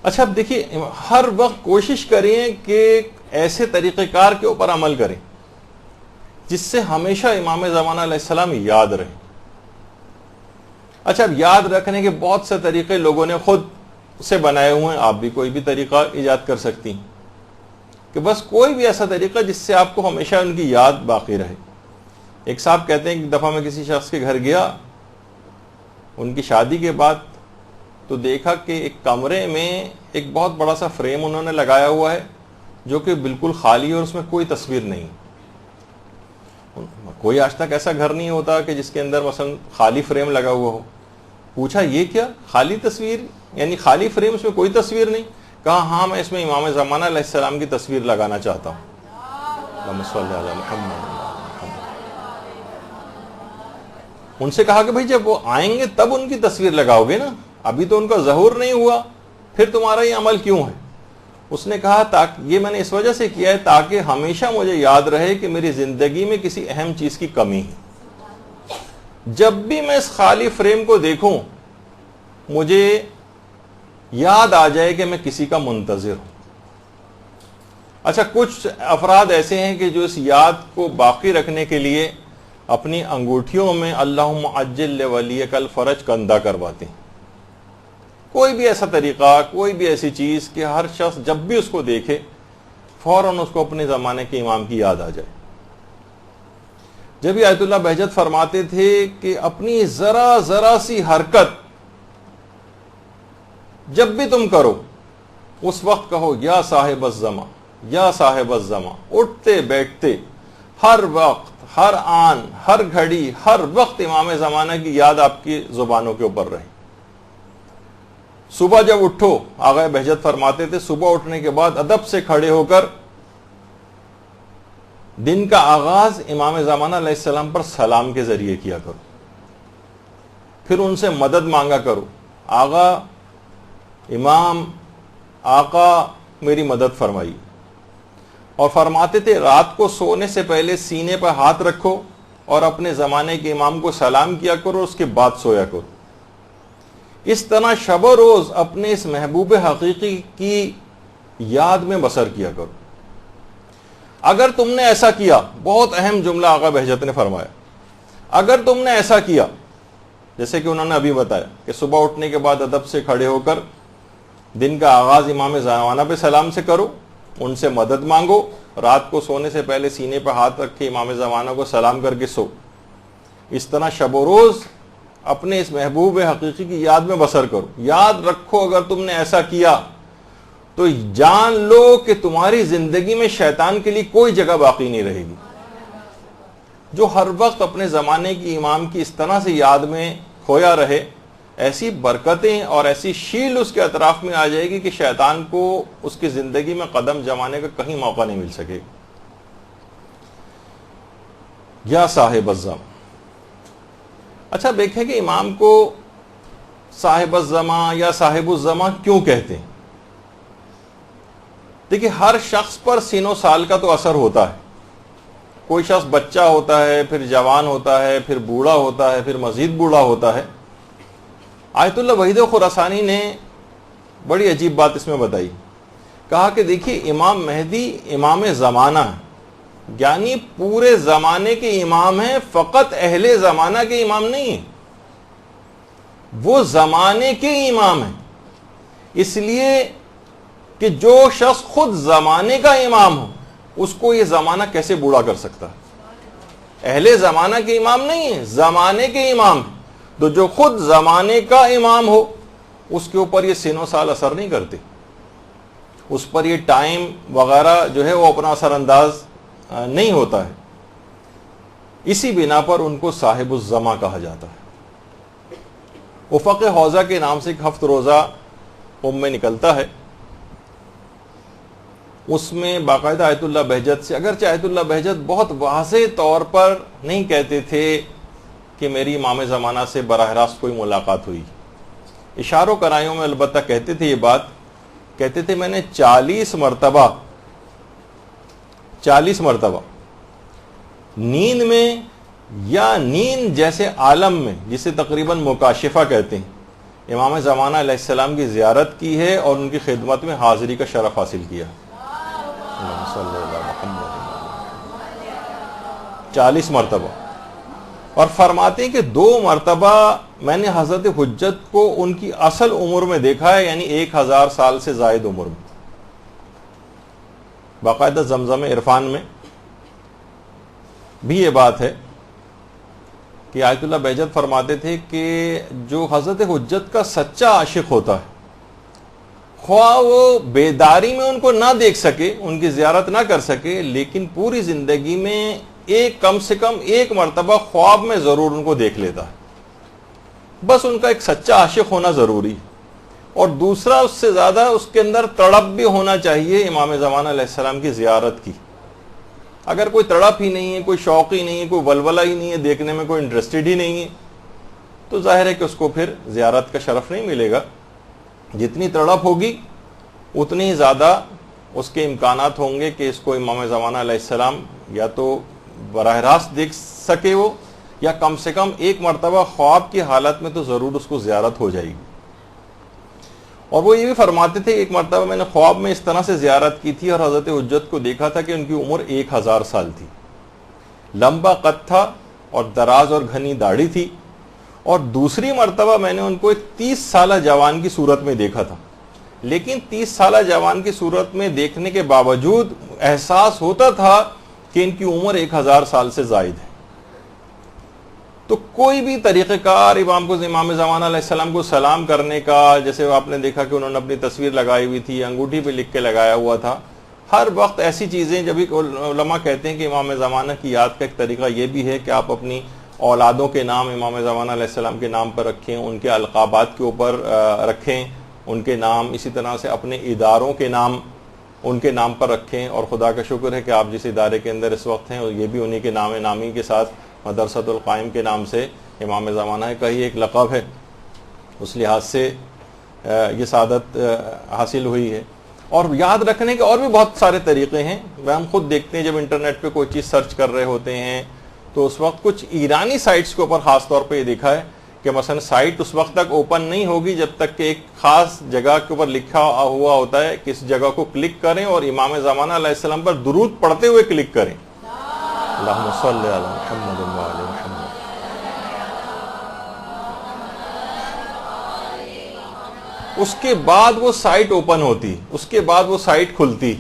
اچھا اب دیکھیے، ہر وقت کوشش کریں کہ ایسے طریقہ کار کے اوپر عمل کریں جس سے ہمیشہ امام زمانہ علیہ السلام یاد رہے. اچھا اب یاد رکھنے کے بہت سے طریقے لوگوں نے خود سے بنائے ہوئے ہیں، آپ بھی کوئی بھی طریقہ ایجاد کر سکتی ہیں کہ بس کوئی بھی ایسا طریقہ جس سے آپ کو ہمیشہ ان کی یاد باقی رہے. ایک صاحب کہتے ہیں کہ ایک دفعہ میں کسی شخص کے گھر گیا ان کی شادی کے بعد، تو دیکھا کہ ایک کمرے میں ایک بہت بڑا سا فریم انہوں نے لگایا ہوا ہے جو کہ بالکل خالی ہے اور اس میں کوئی تصویر نہیں. کوئی آج تک ایسا گھر نہیں ہوتا کہ جس کے اندر مثلا خالی فریم لگا ہوا ہو. پوچھا یہ کیا خالی تصویر، یعنی خالی فریم، اس میں کوئی تصویر نہیں؟ کہا ہاں میں اس میں امام زمانہ علیہ السلام کی تصویر لگانا چاہتا ہوں. اللہم صلی علی محمد. ان سے کہا کہ بھائی جب وہ آئیں گے تب ان کی تصویر لگاؤ گے نا، ابھی تو ان کا ظہور نہیں ہوا، پھر تمہارا یہ عمل کیوں ہے؟ اس نے کہا تاکہ یہ میں نے اس وجہ سے کیا ہے تاکہ ہمیشہ مجھے یاد رہے کہ میری زندگی میں کسی اہم چیز کی کمی ہے. جب بھی میں اس خالی فریم کو دیکھوں مجھے یاد آ جائے کہ میں کسی کا منتظر ہوں. اچھا کچھ افراد ایسے ہیں کہ جو اس یاد کو باقی رکھنے کے لیے اپنی انگوٹھیوں میں اللہم عجل لولیک الفرج کندہ کرواتے ہیں. کوئی بھی ایسا طریقہ، کوئی بھی ایسی چیز کہ ہر شخص جب بھی اس کو دیکھے فوراً اس کو اپنے زمانے کے امام کی یاد آ جائے. جب آیت اللہ بہجت فرماتے تھے کہ اپنی ذرا ذرا سی حرکت جب بھی تم کرو اس وقت کہو یا صاحب الزمان یا صاحب الزمان. اٹھتے بیٹھتے ہر وقت، ہر آن، ہر گھڑی، ہر وقت امام زمانہ کی یاد آپ کی زبانوں کے اوپر رہے. صبح جب اٹھو، آغا بہجت فرماتے تھے صبح اٹھنے کے بعد ادب سے کھڑے ہو کر دن کا آغاز امام زمانہ علیہ السلام پر سلام کے ذریعے کیا کرو، پھر ان سے مدد مانگا کرو. آغا، امام، آقا میری مدد فرمائی. اور فرماتے تھے رات کو سونے سے پہلے سینے پر ہاتھ رکھو اور اپنے زمانے کے امام کو سلام کیا کرو، اس کے بعد سویا کرو. اس طرح شب و روز اپنے اس محبوب حقیقی کی یاد میں بسر کیا کرو. اگر تم نے ایسا کیا، بہت اہم جملہ آقا بہجت نے فرمایا، اگر تم نے ایسا کیا جیسے کہ انہوں نے ابھی بتایا کہ صبح اٹھنے کے بعد ادب سے کھڑے ہو کر دن کا آغاز امام زمانہ پہ سلام سے کرو، ان سے مدد مانگو، رات کو سونے سے پہلے سینے پہ ہاتھ رکھ کے امام زمانہ کو سلام کر کے سو. اس طرح شب و روز اپنے اس محبوب حقیقی کی یاد میں بسر کرو. یاد رکھو اگر تم نے ایسا کیا تو جان لو کہ تمہاری زندگی میں شیطان کے لیے کوئی جگہ باقی نہیں رہے گی. جو ہر وقت اپنے زمانے کی امام کی اس طرح سے یاد میں کھویا رہے، ایسی برکتیں اور ایسی شیل اس کے اطراف میں آ جائے گی کہ شیطان کو اس کی زندگی میں قدم جمانے کا کہیں موقع نہیں مل سکے گا. یا صاحب الزمان. اچھا دیکھیں کہ امام کو صاحب الزمان یا صاحب الزمان کیوں کہتے ہیں. دیکھیں ہر شخص پر سن و سال کا تو اثر ہوتا ہے. کوئی شخص بچہ ہوتا ہے، پھر جوان ہوتا ہے، پھر بوڑھا ہوتا ہے، پھر مزید بوڑھا ہوتا ہے. آیت اللہ وحید خراسانی نے بڑی عجیب بات اس میں بتائی. کہا کہ دیکھیے امام مہدی امام زمانہ ہے، یعنی پورے زمانے کے امام ہیں، فقط اہل زمانہ کے امام نہیں ہیں، وہ زمانے کے امام ہیں. اس لیے کہ جو شخص خود زمانے کا امام ہو اس کو یہ زمانہ کیسے بوڑھا کر سکتا ہے؟ اہل زمانہ کے امام نہیں ہیں، زمانے کے امام ہیں. تو جو خود زمانے کا امام ہو اس کے اوپر یہ سن و سال اثر نہیں کرتے، اس پر یہ ٹائم وغیرہ جو ہے وہ اپنا اثر انداز نہیں ہوتا ہے. اسی بنا پر ان کو صاحب الزماں کہا جاتا ہے. افق حوضہ کے نام سے ایک ہفت روزہ میں نکلتا ہے، اس میں باقاعدہ آیت اللہ بہجت سے، اگرچہ آیت اللہ بہجت بہت واضح طور پر نہیں کہتے تھے کہ میری امام زمانہ سے براہ راست کوئی ملاقات ہوئی، اشاروں کرائیوں میں البتہ کہتے تھے یہ بات. کہتے تھے میں نے 40 مرتبہ نیند میں یا نیند جیسے عالم میں، جسے تقریباً مکاشفہ کہتے ہیں، امام زمانہ علیہ السلام کی زیارت کی ہے اور ان کی خدمت میں حاضری کا شرف حاصل کیا. 40 مرتبہ. اور فرماتے ہیں کہ 2 مرتبہ میں نے حضرت حجت کو ان کی اصل عمر میں دیکھا ہے، یعنی 1000 سال سے زائد عمر میں. باقاعدہ زمزم عرفان میں بھی یہ بات ہے کہ آیت اللہ بہجت فرماتے تھے کہ جو حضرت حجت کا سچا عاشق ہوتا ہے، خواہ وہ بیداری میں ان کو نہ دیکھ سکے، ان کی زیارت نہ کر سکے، لیکن پوری زندگی میں کم سے کم 1 مرتبہ خواب میں ضرور ان کو دیکھ لیتا ہے. بس ان کا ایک سچا عاشق ہونا ضروری. اور دوسرا اس سے زیادہ اس کے اندر تڑپ بھی ہونا چاہیے امام زمانہ علیہ السلام کی زیارت کی. اگر کوئی تڑپ ہی نہیں ہے، کوئی شوق ہی نہیں ہے، کوئی ولولہ ہی نہیں ہے، دیکھنے میں کوئی انٹرسٹڈ ہی نہیں ہے، تو ظاہر ہے کہ اس کو پھر زیارت کا شرف نہیں ملے گا. جتنی تڑپ ہوگی اتنی ہی زیادہ اس کے امکانات ہوں گے کہ اس کو امام زمانہ علیہ السلام یا تو براہ راست دیکھ سکے وہ، یا کم سے کم 1 مرتبہ خواب کی حالت میں تو ضرور اس کو زیارت ہو جائے گی. اور وہ یہ بھی فرماتے تھے 1 مرتبہ میں نے خواب میں اس طرح سے زیارت کی تھی اور حضرت حجت کو دیکھا تھا کہ ان کی عمر 1000 سال تھی، لمبا قد تھا اور دراز اور گھنی داڑھی تھی. اور دوسری مرتبہ میں نے ان کو ایک 30 سالہ جوان کی صورت میں دیکھا تھا، لیکن 30 سالہ جوان کی صورت میں دیکھنے کے باوجود احساس ہوتا تھا کہ ان کی عمر 1000 سال سے زائد ہے. تو کوئی بھی طریقہ کار امام زمانہ علیہ السلام کو سلام کرنے کا، جیسے آپ نے دیکھا کہ انہوں نے اپنی تصویر لگائی ہوئی تھی، انگوٹھی پہ لکھ کے لگایا ہوا تھا، ہر وقت ایسی چیزیں. جب علماء کہتے ہیں کہ امام زمانہ کی یاد کا ایک طریقہ یہ بھی ہے کہ آپ اپنی اولادوں کے نام امام زمانہ علیہ السلام کے نام پر رکھیں، ان کے القابات کے اوپر رکھیں ان کے نام، اسی طرح سے اپنے اداروں کے نام ان کے نام پر رکھیں. اور خدا کا شکر ہے کہ آپ جس ادارے کے اندر اس وقت ہیں اور یہ بھی انہی کے نام نامی کے ساتھ مدرسۃ القائم کے نام سے امام زمانہ کا ہی ایک لقب ہے، اس لحاظ سے یہ سعادت حاصل ہوئی ہے. اور یاد رکھنے کے اور بھی بہت سارے طریقے ہیں. ہم خود دیکھتے ہیں جب انٹرنیٹ پہ کوئی چیز سرچ کر رہے ہوتے ہیں تو اس وقت کچھ ایرانی سائٹس کے اوپر خاص طور پہ یہ دیکھا ہے کہ مثلا سائٹ اس وقت تک اوپن نہیں ہوگی جب تک کہ ایک خاص جگہ کے اوپر لکھا ہوا ہوتا ہے کہ اس جگہ کو کلک کریں اور امام زمانہ علیہ السلام پر درود پڑھتے ہوئے کلک کریں. اللہم صلی علی محمد و علی محمد. اس کے بعد وہ سائٹ اوپن ہوتی، اس کے بعد وہ سائٹ کھلتی.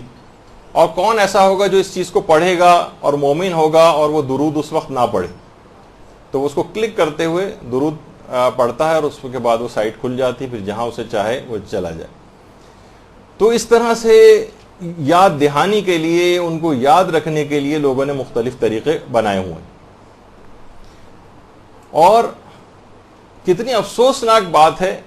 اور کون ایسا ہوگا جو اس چیز کو پڑھے گا اور مومن ہوگا اور وہ درود اس وقت نہ پڑھے؟ تو اس کو کلک کرتے ہوئے درود پڑھتا ہے اور اس کے بعد وہ سائٹ کھل جاتی، پھر جہاں اسے چاہے وہ چلا جائے. تو اس طرح سے یاد دہانی کے لیے، ان کو یاد رکھنے کے لیے لوگوں نے مختلف طریقے بنائے ہوئے ہیں. اور کتنی افسوسناک بات ہے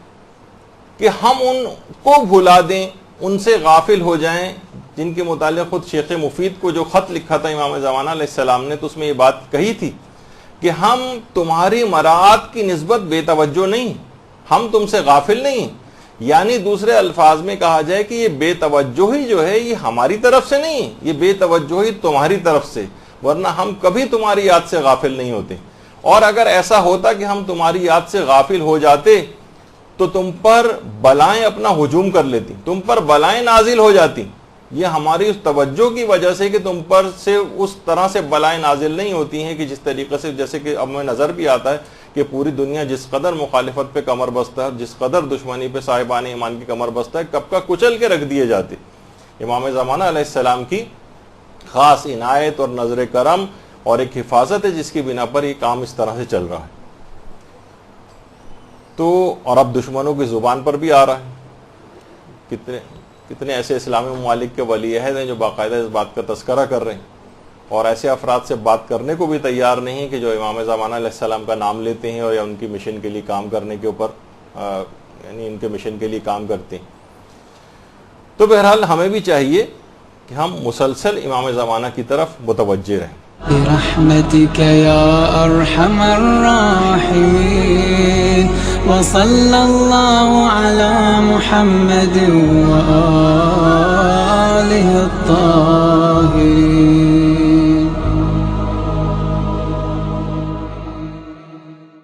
کہ ہم ان کو بھلا دیں، ان سے غافل ہو جائیں جن کے متعلق خود شیخ مفید کو جو خط لکھا تھا امام زمانہ علیہ السلام نے، تو اس میں یہ بات کہی تھی کہ ہم تمہاری مراعات کی نسبت بے توجہ نہیں، ہم تم سے غافل نہیں. یعنی دوسرے الفاظ میں کہا جائے کہ یہ بے توجہی جو ہے یہ ہماری طرف سے نہیں، یہ بے توجہی تمہاری طرف سے، ورنہ ہم کبھی تمہاری یاد سے غافل نہیں ہوتے. اور اگر ایسا ہوتا کہ ہم تمہاری یاد سے غافل ہو جاتے تو تم پر بلائیں اپنا ہجوم کر لیتی، تم پر بلائیں نازل ہو جاتی. یہ ہماری اس توجہ کی وجہ سے کہ تم پر سے اس طرح سے بلائیں نازل نہیں ہوتی ہیں کہ جس طریقے سے، جیسے کہ اب میں نظر بھی آتا ہے کہ پوری دنیا جس قدر مخالفت پہ کمر بستہ ہے، جس قدر دشمنی پہ صاحبان ایمان کی کمر بستہ ہے، کب کا کچل کے رکھ دیے جاتے. امام زمانہ علیہ السلام کی خاص عنایت اور نظر کرم اور ایک حفاظت ہے جس کی بنا پر یہ کام اس طرح سے چل رہا ہے. تو اور اب دشمنوں کی زبان پر بھی آ رہا ہے. کتنے ایسے اسلامی ممالک کے ولی عہد ہیں جو باقاعدہ اس بات کا تذکرہ کر رہے ہیں اور ایسے افراد سے بات کرنے کو بھی تیار نہیں ہیں کہ جو امام زمانہ علیہ السلام کا نام لیتے ہیں اور یا ان کی مشن کے لیے کام کرنے کے اوپر یعنی ان کے مشن کے لیے کام کرتے ہیں. تو بہرحال ہمیں بھی چاہیے کہ ہم مسلسل امام زمانہ کی طرف متوجہ رہیں. برحمتك يا أرحم الراحمين وصلى الله على محمد وآله الطاهرين.